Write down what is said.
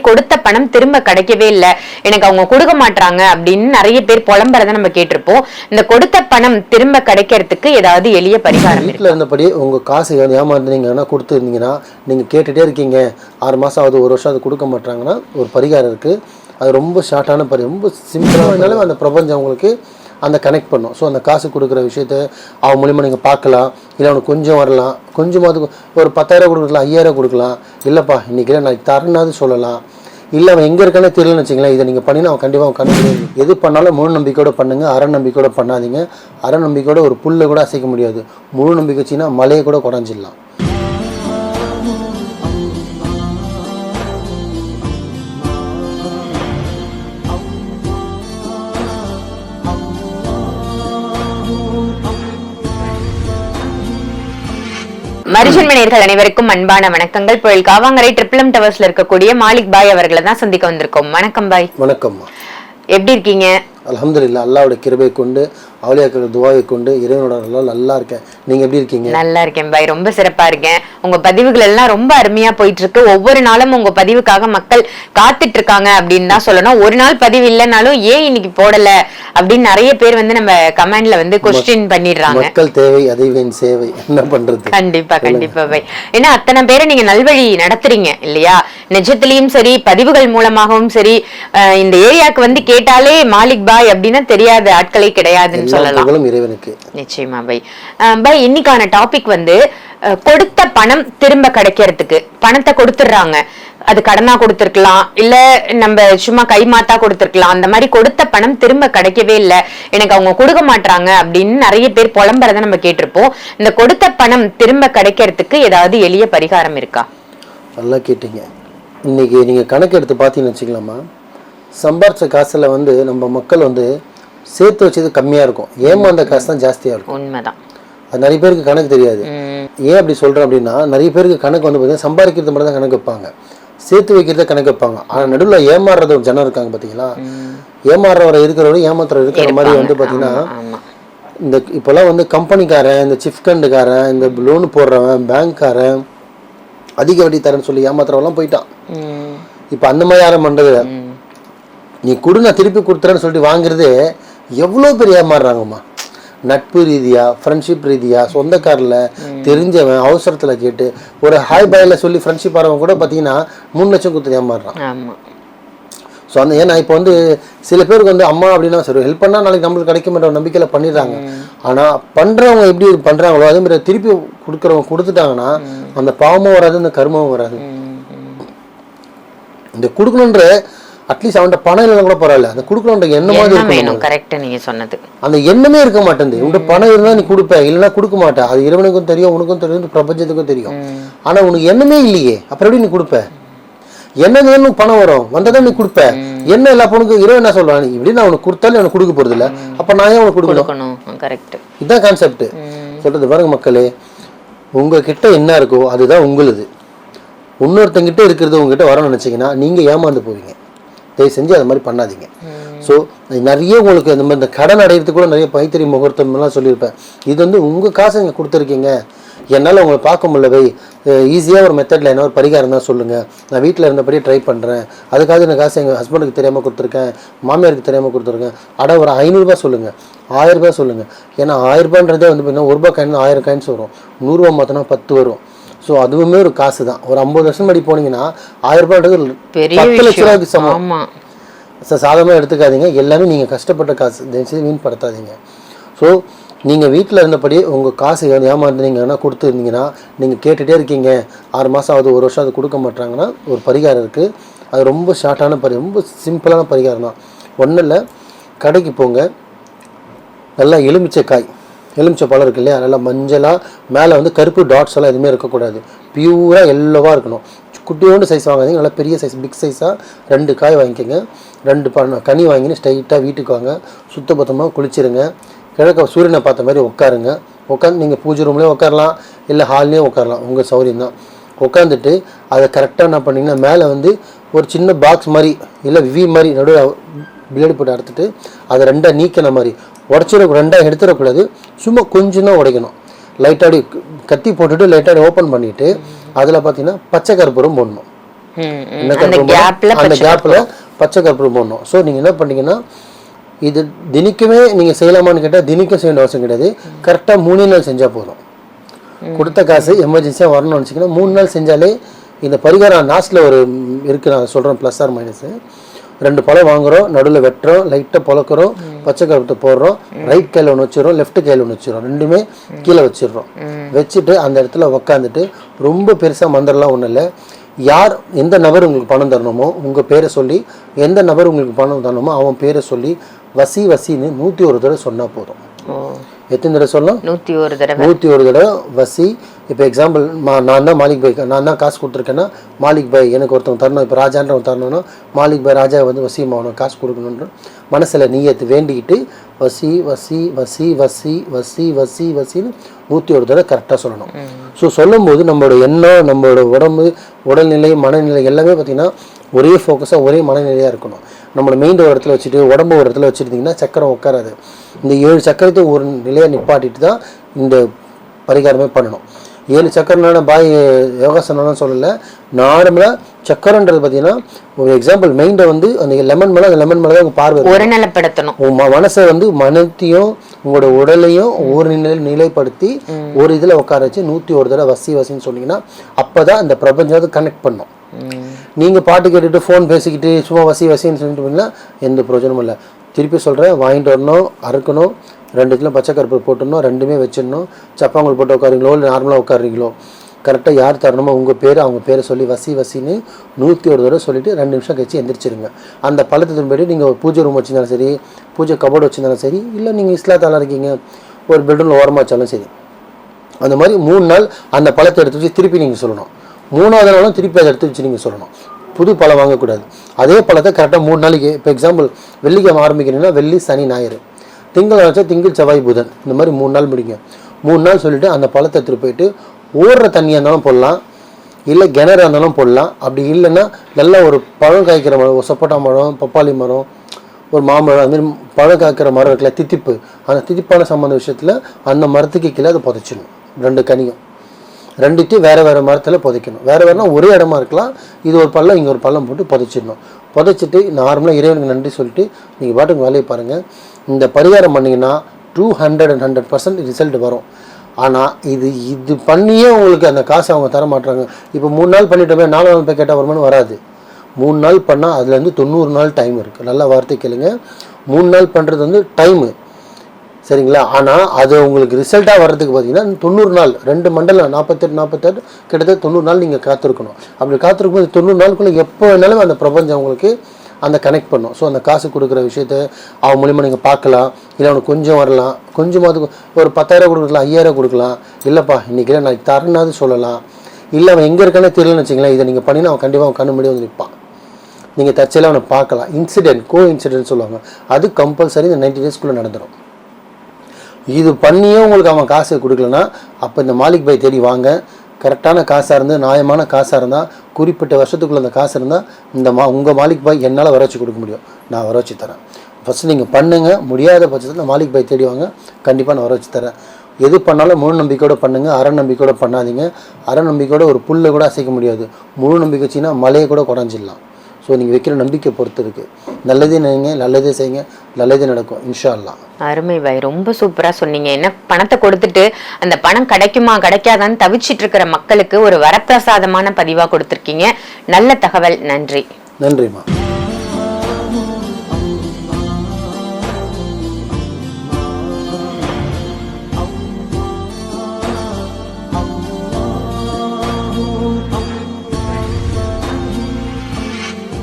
கொடுத்த பணம் திரும்ப கிடைக்கவே இல்லை, எனக்கு அவங்க கொடுக்க மாட்டாங்க அப்படின்னு நிறைய பேர் புலம்புறத நம்ம கேட்டிருப்போம். இந்த கொடுத்த பணம் திரும்ப கிடைக்கிறதுக்கு ஏதாவது எளிய பரிகாரம்? வீட்டில் இருந்தபடி உங்க காசு ஏமாந்தீங்கன்னா கொடுத்துருந்தீங்கன்னா நீங்க கேட்டுட்டே இருக்கீங்க, 6 மாசம் ஆகுது, 1 வருஷம் அது கொடுக்க மாட்டாங்கன்னா ஒரு பரிகாரம் இருக்கு. அது ரொம்ப ஷார்ட்டான ரொம்ப சிம்பிளாக இருந்தாலும் அந்த பிரபஞ்சம் உங்களுக்கு அந்த கனெக்ட் பண்ணும். ஸோ அந்த காசு கொடுக்குற விஷயத்த அவன் மூலிமா நீங்கள் பார்க்கலாம். இல்லை அவனுக்கு கொஞ்சம் வரலாம், கொஞ்சமாவது ஒரு 10,000 கொடுக்கலாம், 5,000 கொடுக்கலாம். இல்லைப்பா இன்றைக்கி இல்லை நாளைக்கு தரேன்னாவது சொல்லலாம். இல்லை அவன் எங்கே இருக்கானே தெரியலன்னு வச்சிங்களேன், இதை நீங்கள் பண்ணினா அவன் கண்டிப்பாக அவன் கண்டிப்பாக எது பண்ணாலும் முழு நம்பிக்கையோடு பண்ணுங்கள், அரை நம்பிக்கையோடு பண்ணாதீங்க. அரை நம்பிக்கையோட ஒரு புல்லை கூட அசைக்க முடியாது. முழு நம்பிக்கை வச்சிங்கன்னா மலையை கூட குறைஞ்சிடலாம். மரிஜன் நேயர்கள் அனைவருக்கும் அன்பான வணக்கங்கள். புயல் காவாங்கரை ட்ரிபிள் டவர்ஸ்ல இருக்கக்கூடிய மாலிக் பாய் அவர்களை தான் சந்திக்க வந்திருக்கோம். வணக்கம் பாய். வணக்கம். எப்படி இருக்கீங்க? அல்ஹம்துலில்லாஹ், அல்லாஹ்வுடைய கிருபை கொண்டு அவலியாக்கள் துஆவை கொண்டு இறைவனோட நல்லா இருக்கேன். நீங்க எப்படி இருக்கீங்க? நல்லா இருக்கேன் பாய், ரொம்ப சிறப்பா இருக்கேன். உங்க பதிவுகள் எல்லாம் ரொம்ப அருமையா போயிட்டு இருக்கு. ஒவ்வொரு நாளும் உங்க பதிவுக்காக மக்கள் காத்துட்டு இருக்காங்க அப்படின்னு தான் சொல்லணும். ஒரு நாள் பதிவு இல்லைனாலும் ஏன் இன்னைக்கு போடல அப்படின்னு நிறைய பேர் நம்ம கமெண்ட்ல கொஸ்டின் பண்ணிடுறாங்க. மக்கள் தேவை அதிவின் சேவை, என்ன பண்றது? கண்டிப்பா கண்டிப்பா பாய். ஏன்னா அத்தனை பேரை நீங்க நல்வழி நடத்துறீங்க இல்லையா? நிஜத்திலையும் சரி, பதிவுகள் மூலமாகவும் சரி. இந்த ஏரியாவுக்கு கேட்டாலே மாலிக் பாய் அப்படின்னா தெரியாத ஆட்களே கிடையாதுன்னு சொல்லலாம். நிச்சயமா பாய். பாய், இன்னைக்கான டாபிக் கொடுத்த பணம் திரும்ப கிடைக்கிறதுக்கு. பணத்தை கொடுத்துடுறாங்க, அது கடனா கொடுத்திருக்கலாம், இல்ல நம்ம சும்மா கைமாத்தா கொடுத்திருக்கலாம். அந்த மாதிரி கொடுத்த பணம் திரும்ப கிடைக்கவே இல்லை, எனக்கு அவங்க கொடுக்க மாட்டாங்க அப்படின்னு நிறைய பேர் புலம்புறத நம்ம கேட்டிருப்போம். இந்த கொடுத்த பணம் திரும்ப கிடைக்கிறதுக்கு ஏதாவது எளிய பரிகாரம் இருக்கா? நல்லா கேட்டீங்க. இன்னைக்கு நீங்க கணக்கு எடுத்து பார்த்தீங்கன்னு வச்சுக்கலாமா, சம்பாரிச்ச காசுல நம்ம மக்கள் சேர்த்து வச்சது கம்மியா இருக்கும், ஏமாந்த காசு தான் ஜாஸ்தியா இருக்கும். உண்மைதான். அது நிறைய பேருக்கு கணக்கு தெரியாது. ஏன் அப்படி சொல்றேன் அப்படின்னா, நிறைய பேருக்கு கணக்கு பார்த்தீங்கன்னா சம்பாதிக்கிறது மட்டும் தான் கணக்கு வைப்பாங்க, சேர்த்து வைக்கிறத கணக்கு வைப்பாங்க. ஆனா நடுவில் ஏமாறுறது ஒரு ஜனம் இருக்காங்க பார்த்தீங்களா? ஏமாறுறவரை இருக்கிறவரை ஏமாத்துற இருக்கிற மாதிரி பார்த்தீங்கன்னா, இந்த இப்போல்லாம் கம்பெனிக்காரன், இந்த சிப்கண்டுக்காரன், இந்த லோனு போடுறவன், பேங்க்காரன், அதிக வட்டி தரேன்னு சொல்லி ஏமாத்துறவெல்லாம் போயிட்டான். இப்போ அந்த மாதிரி யாரும் பண்றது, நீ கொடு நான் திருப்பி கொடுத்துறேன்னு சொல்லிட்டு வாங்குறது எவ்வளோ பேர் ஏமாறுறாங்கம்மா. நட்பு ரீதியா, ஃப்ரெண்ட்ஷிப் ரீதியா, சொந்தக்காரில் தெரிஞ்சவன் அவசரத்தில் கேட்டு ஒரு ஹாய் பாயில் சொல்லி ஃப்ரெண்ட்ஷிப் ஆகிறவங்க கூட பார்த்தீங்கன்னா 3 லட்சம் கொடுத்து ஏமாறுறான். ஸோ ஏன்னா இப்போ சில பேருக்கு அம்மா அப்படின்னா சரி ஹெல்ப் பண்ணால் நாளைக்கு நம்மளுக்கு கிடைக்குமென்ற ஒரு நம்பிக்கையில் பண்ணிடுறாங்க. ஆனால் பண்ணுறவங்க எப்படி பண்ணுறாங்களோ அதே மாதிரி திருப்பி கொடுக்குறவங்க கொடுத்துட்டாங்கன்னா அந்த பாவமும் வராது, இந்த கர்மமும் வராது. இந்த கொடுக்கணுன்ற அட்லீஸ்ட் அவன்கிட்ட பணம் இல்லைன்னா கூட பரவாயில்ல, அந்த கொடுக்கணுன்ற எண்ணமாவது இருக்கணும். கரெக்டா நீங்க சொன்னது. அந்த எண்ணமே இருக்க மாட்டேங்குது. உன்கிட்ட பணம் இருந்தா நீ கொடுப்ப, இல்லைன்னா கொடுக்க மாட்டேன். அது இறைவனுக்கும் தெரியும், உனக்கும் தெரியும், பிரபஞ்சத்துக்கும் தெரியும். ஆனா உனக்கு எண்ணமே இல்லையே, அப்புறம் எப்படி நீ கொடுப்ப? என்ன பணம் வரும் வந்ததான் நீ கொடுப்ப. என்ன எல்லா பொண்ணுக்கும் இறைவன் என்ன சொல்றான், இப்படி நான் உனக்கு கொடுத்தாலும் எனக்கு கொடுக்க போறது இல்லை, அப்ப நான் ஏன் உனக்கு கொடுக்கணும்? கரெக்ட். இதுதான் கான்செப்ட். சொல்றது பாருங்க மக்களே, உங்ககிட்ட என்ன இருக்கோ அதுதான் உங்களுது. இன்னொருத்தங்கிட்ட இருக்கிறது உங்ககிட்ட வரணும்னு நினைச்சீங்கன்னா நீங்க ஏமாந்து போவீங்க. தயவு செஞ்சு அது மாதிரி பண்ணாதீங்க. ஸோ நிறைய உங்களுக்கு இந்த கடன் அடையிறதுக்கு கூட நிறைய பைத்திரி முகூர்த்தம்லாம் சொல்லியிருப்பேன். இது உங்கள் காசை நீங்கள் கொடுத்துருக்கீங்க, என்னால் உங்களை பார்க்க முடியல, ஈஸியாக ஒரு மெத்தடில் என்ன ஒரு பரிகாரம் தான் சொல்லுங்கள், நான் வீட்டில் இருந்தபடியே ட்ரை பண்ணுறேன், அதுக்காக இந்த காசை எங்கள் ஹஸ்பண்டுக்கு தெரியாமல் கொடுத்துருக்கேன், மாமியாருக்கு தெரியாமல் கொடுத்துருக்கேன், ஒரு 500 ரூபாய் சொல்லுங்கள், 1000 ரூபாய் சொல்லுங்கள். ஏன்னா 1000 ரூபான்றதே பார்த்தீங்கன்னா 1 ரூபாய் காயின் 1000 காயின்ஸ் வரும், 100 ரூபா மாற்றினா 10 வரும். ஸோ அதுவுமே ஒரு காசு தான். ஒரு 50 வருஷம் படி போனீங்கன்னா 1000 ரூபாய்ன்றது 10 லட்ச ரூபாய்க்கு சமம். சாதாரணமாக எடுத்துக்காதீங்க, எல்லாமே நீங்கள் கஷ்டப்பட்ட காசு, தயவுசெய்து வீண்படுத்தாதீங்க. ஸோ நீங்கள் வீட்டில் இருந்தபடி உங்கள் காசு ஏமாந்துனீங்கன்னா கொடுத்துருந்தீங்கன்னா நீங்கள் கேட்டுகிட்டே இருக்கீங்க, 6 மாதம் ஆகுது, 1 வருஷம் அது கொடுக்க மாட்டாங்கன்னா ஒரு பரிகாரம் இருக்குது. அது ரொம்ப ஷார்ட்டான ரொம்ப சிம்பிளான பரிகாரம் தான். ஒன்றும் இல்லை, கடைக்கு போங்க, நல்லா எலுமிச்சை பழம் இருக்கு இல்லையா, நல்லா மஞ்சளாக மேலே கருப்பு டாட்ஸ் எல்லாம் எதுவுமே இருக்கக்கூடாது, பியூராக எல்லோவாக இருக்கணும். குட்டியோண்டு சைஸ் வாங்காதீங்க, நல்லா பெரிய சைஸ், பிக் சைஸாக 2 காய் வாங்கிக்கோங்க. 2 கனி வாங்கின்னு ஸ்ட்ரைட்டாக வீட்டுக்கு வாங்க, சுத்தபத்தமாக குளிச்சிருங்க, கிழக்க சூரியனை பார்த்த மாதிரி உட்காருங்க. உட்காந்து நீங்கள் பூஜை ரூம்லேயே உட்காரலாம், இல்லை ஹால்லேயே உட்காரலாம், உங்கள் சௌரியம் தான். உட்காந்துட்டு அதை கரெக்டாக என்ன பண்ணிங்கன்னா மேலே ஒரு சின்ன பாக்ஸ் மாதிரி இல்லை வி மாதிரி நடுவில் பிளேடு போட்டு அறுத்துட்டு அதை 2ஆக நீக்கின மாதிரி உடச்சிட 2ஆக எடுத்துடக்கூடாது, சும்மா கொஞ்சம் தான் உடைக்கணும். லைட்டாடி கத்தி போட்டுட்டு லைட்டாடி ஓப்பன் பண்ணிவிட்டு அதில் பார்த்தீங்கன்னா பச்சை கற்பூரம் போடணும். அந்த கேப்ல பச்சை கற்பூரம் போடணும். ஸோ நீங்க என்ன பண்ணீங்கன்னா இது தினிக்குமே நீங்க செய்யலாமான்னு கேட்டா தினிக்கும் செய்ய வேண்டிய அவசியம் கிடையாது. கரெக்டா 3 நாள் செஞ்சா போதும். கொடுத்த காசு எமர்ஜென்சியா வரணும்னு வச்சுக்கோங்க, 3 நாள் செஞ்சாலே இந்த பரிகாரம் லாஸ்ட்ல ஒரு இருக்கு, நான் சொல்றேன் பிளஸ் ஆர் மைனஸ். 2 பழம் வாங்குறோம், நடுவில் வெட்டுறோம், லைட்டாக புழக்கிறோம், பச்சை கருப்பத்தை போடுறோம், ரைட் கையில் ஒன்று வச்சிடறோம், லெஃப்ட் கையில் ஒன்று வச்சிடறோம், ரெண்டுமே கீழே வச்சிடுறோம். வச்சுட்டு அந்த இடத்துல உக்காந்துட்டு ரொம்ப பெருசாக மந்திரம்லாம் ஒன்றும் இல்லை, யார் எந்த நபர் உங்களுக்கு பணம் தரணுமோ உங்கள் பேரை சொல்லி, எந்த நபர் உங்களுக்கு பணம் தரணுமோ அவன் பேரை சொல்லி வசி வசின்னு 101 தடவை சொன்னால் போதும். எத்தனை தடவை சொல்லலாம்? 101 தடவை வசி. இப்போ எக்ஸாம்பிள் நான் தான் மாலிக் பாய், நான் தான் காசு கொடுத்துருக்கேன்னா மாலிக் பாய் எனக்கு ஒருத்தவங்க தரணும், இப்போ ராஜான்ற தரணும்னா மாலிக் பாய் ராஜா வந்து வசியமாகணும், காசு கொடுக்கணுன்ற மனசில் நீயத்து வேண்டிக்கிட்டு வசி வசி வசி வசி வசி வசி வசின்னு 101 தடவை கரெக்டாக சொல்லணும். ஸோ சொல்லும்போது நம்மளோட எண்ணம், நம்மளோட உடம்பு, உடல்நிலை, மனநிலை எல்லாமே பார்த்திங்கன்னா ஒரே ஃபோக்கஸாக ஒரே மனநிலையாக இருக்கணும். நம்மளோட மெயின் ஒரு இடத்துல வச்சுட்டு உடம்பு ஒரு இடத்துல வச்சுருந்தீங்கன்னா சக்கரம் உட்காராது. இந்த 7 சக்கரத்தை ஒரு நிலையாக நிப்பாட்டிட்டு தான் இந்த பரிகாரமே பண்ணணும். 7 சக்கரனால பாய் யோகாசனம் சொல்லலை, நார்மலாக சக்கரன்றது பார்த்தீங்கன்னா ஒரு எக்ஸாம்பிள் மைண்டை வந்து அந்த லெமன் மேலே, அந்த லெமன் மேலே தான் உங்கள் பார்வை ஒருநிலைப்படுத்தணும். உங்கள் மனசை வந்து மனத்தையும் உங்களோட உடலையும் ஒரு நிலைப்படுத்தி ஒரு இதில் உட்கார வச்சு 101 தடவை வசி வசின்னு சொன்னீங்கன்னா அப்போ தான் இந்த பிரபஞ்சத்தை கனெக்ட் பண்ணும். நீங்கள் பாட்டு கேட்டுட்டு ஃபோன் பேசிக்கிட்டு சும்மா வசி வசின்னு சொல்லிட்டு போனீங்கன்னா எந்த பிரயோஜனமும் இல்லை. திருப்பி சொல்கிறேன், வாங்கிட்டு வரணும், அறுக்கணும், 2 கிலோ பச்சை கருப்பு போட்டுடணும், ரெண்டுமே வச்சிடணும். சப்பாங்கள் போட்டு உட்காருங்களோ இல்லை நார்மலாக உட்காருங்களோ கரெக்டாக யார் தரணுமோ உங்கள் பேர் அவங்க பேரை சொல்லி வசி வசின்னு 101 தடவை சொல்லிவிட்டு 2 நிமிஷம் கழிச்சு எந்திரிச்சிருங்க. அந்த பழத்தை போய்ட்டு நீங்கள் ஒரு பூஜை ரூம் வச்சுருந்தாலும் சரி, பூஜை கபோர்டு வச்சுருந்தாலும் சரி, இல்லை நீங்கள் இஸ்லாத்தால இருக்கீங்க ஒரு பெட்ரூமில் ஓரமாக வச்சாலும் சரி, அந்த மாதிரி 3 நாள் அந்த பழத்தை எடுத்து வச்சு திருப்பி நீங்கள் சொல்லணும். 3வது நாளும் திருப்பி அதை எடுத்து வச்சு நீங்கள் சொல்லணும். புது பழம் வாங்கக்கூடாது. அதே பழத்தை கரெக்டாக 3 நாளைக்கு, இப்போ எக்ஸாம்பிள் வெள்ளிக்கிழமை ஆரம்பிக்கிறீங்கன்னா வெள்ளி சனி ஞாயிறு, திங்கள் வச்சா திங்கள் செவ்வாய் புதன், இந்த மாதிரி 3 நாள் முடிங்க. 3 நாள் சொல்லிவிட்டு அந்த பழத்தை எடுத்துகிட்டு போயிட்டு ஓடுற தண்ணியாக இருந்தாலும் போடலாம், இல்லை கிணறு இருந்தாலும் போடலாம். அப்படி இல்லைன்னா நல்லா ஒரு பழம் காய்க்கிற மரம், ஒரு சப்போட்டா மரம், பப்பாளி மரம், ஒரு மாமரம், அதுமாரி பழம் காய்க்கிற மரம் இருக்குல்ல தித்திப்பு, அந்த தித்திப்பான சம்மந்த விஷயத்தில் அந்த மரத்துக்கு கீழே அதை புதைச்சிடணும். 2 கனியும் 2 வேறு மரத்தில் புதைக்கணும். வேறுனா ஒரே இடமா இருக்கலாம், இது ஒரு பள்ளம் இங்கே ஒரு பள்ளம் போட்டு புதைச்சிடணும். புதைச்சிட்டு நார்மலாக இறைவனுக்கு நன்றி சொல்லிட்டு நீங்கள் பாட்டுக்கு வேலையை பாருங்கள். இந்த பரிகாரம் பண்ணிங்கன்னா 200% ரிசல்ட் வரும். ஆனால் இது பண்ணியே உங்களுக்கு அந்த காசை அவங்க தர மாட்டாங்க. இப்போ 3 நாள் பண்ணிட்டோமே 4 நாள் போய் கேட்டால் வருமானம் வராது. 3 நாள் பண்ணால் அதுலேருந்து 90 நாள் டைம் இருக்குது. நல்லா வார்த்தை கேளுங்க, 3 நாள் பண்ணுறது வந்து டைமு, சரிங்களா? ஆனால் அது உங்களுக்கு ரிசல்ட்டாக வர்றதுக்கு பார்த்தீங்கன்னா 90 நாள், 2 மண்டலம் 48 கிட்டத்தட்ட 90 நாள் நீங்கள் காத்திருக்கணும். அப்படி காத்திருக்கும்போது 90 நாளுக்குள்ளே எப்போ வேணாலும் அந்த பிரபஞ்சம் உங்களுக்கு அந்த கனெக்ட் பண்ணும். ஸோ அந்த காசு கொடுக்குற விஷயத்த அவன் மூலிமா நீங்கள் பார்க்கலாம், இல்லை அவனுக்கு கொஞ்சம் வரலாம், கொஞ்சமாவது ஒரு 10,000 கொடுக்கலாம், 5,000 கொடுக்கலாம், இல்லைப்பா இன்றைக்கி இல்லை நாளைக்கு தரனாவது சொல்லலாம். இல்லை அவன் எங்கே இருக்கானே தெரியலன்னு வச்சிங்களேன், இதை நீங்கள் பண்ணினா அவன் கண்டிப்பாக அவன் கண்ணு முன்னாடி வந்து நிற்பான். நீங்கள் தற்செயலாக அவனை பார்க்கலாம். கோ இன்சிடென்ட் சொல்லுவாங்க, அது கம்பல்சரி இந்த 90 டேஸ்க்குள்ளே நடந்துடும். இது பண்ணியே உங்களுக்கு அவன் காசு கொடுக்கலன்னா அப்போ இந்த மாலிக் பாய் தேடி வாங்க. கரெக்டான காசாக இருந்து நியாயமான காசாக இருந்தால் குறிப்பிட்ட வருஷத்துக்குள்ளே அந்த காசு இருந்தால் உங்கள் மாலிக் பாய் என்னால் வர வச்சு கொடுக்க முடியும், நான் வர வச்சு தரேன். ஃபஸ்ட்டு நீங்கள் பண்ணுங்கள், முடியாத பட்சத்தில் மாலிக் பாய் தேடி வாங்க, கண்டிப்பாக நான் வர வச்சு தரேன். எது பண்ணாலும் முழு நம்பிக்கையோடு பண்ணுங்கள், அரை நம்பிக்கையோடு பண்ணாதீங்க. அரை நம்பிக்கையோடு ஒரு புல்லை கூட அசைக்க முடியாது, முழு நம்பிக்கை வச்சிங்கன்னா மலையை கூட குறைஞ்சிடலாம். ஸோ நீங்கள் வைக்கிற நம்பிக்கை பொறுத்து இருக்குது. நல்லதே நினைங்க, நல்லதே செய்யுங்க, நல்லதே நடக்கும் இன்ஷா அல்லாஹ். அருமை பாய், ரொம்ப சூப்பரா சொன்னீங்க. என்ன பணத்தை கொடுத்துட்டு அந்த பணம் கிடைக்குமா கிடைக்காதான்னு தவிச்சிட்டு இருக்கிற மக்களுக்கு ஒரு வரப்பிரசாதமான பதிவா கொடுத்துருக்கீங்க. நல்ல தகவல், நன்றி. நன்றிம்மா.